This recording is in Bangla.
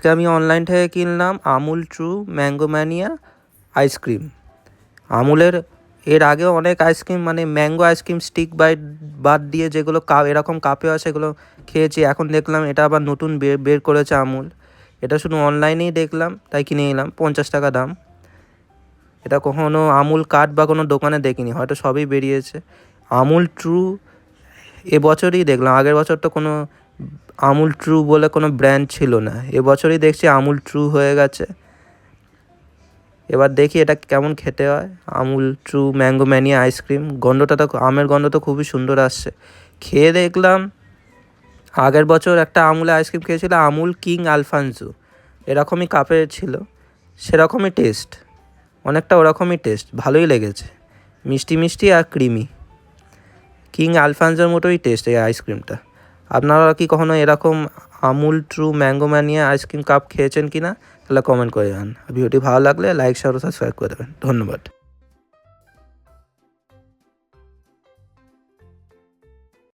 আজকে আমি অনলাইন থেকে কিনলাম Amul true mango mania ice cream. আমুলের এর আগেও অনেক আইসক্রিম মানে ম্যাঙ্গো আইসক্রিম স্টিক বাইট বাদ দিয়ে যেগুলো এরকম কাপে হয় সেগুলো খেয়েছি। এখন দেখলাম এটা আবার নতুন বের করেছে আমুল। এটা শুধু অনলাইনেই দেখলাম, তাই কিনে নিলাম। 50 টাকা দাম। এটা কখনো আমুল কার্ড বা কোনো দোকানে দেখিনি, হয়তো সবই বেরিয়েছে। আমুল ট্রু এবছরই দেখলাম, আগের বছর তো কোনো আমুল ট্রু বলে কোনো ব্র্যান্ড ছিল না। এবছরই দেখছি আমুল ট্রু হয়ে গেছে। এবার দেখি এটা কেমন খেতে হয়। Amul true mango mania ice cream, গন্ধটা তো আমের গন্ধ তো খুবই সুন্দর আসছে। খেয়ে দেখলাম আগের বছর একটা আমুলের আইসক্রিম খেয়েছিল, আমুল কিং আলফানসো, এরকমই কাপের ছিল, সেরকমই টেস্ট, অনেকটা ওরকমই টেস্ট, ভালোই লেগেছে। মিষ্টি মিষ্টি আর ক্রিমি, কিং আলফানসোর মতোই টেস্ট এই আইসক্রিমটা। আপনারা কি কখনো এরকম Amul true mango mania ice cream cup খেয়েছেন কি না, তাহলে কমেন্ট করে জানান। ভিডিওটি ভালো লাগলে লাইক শেয়ার ও সাবস্ক্রাইব করে দেবেন। ধন্যবাদ।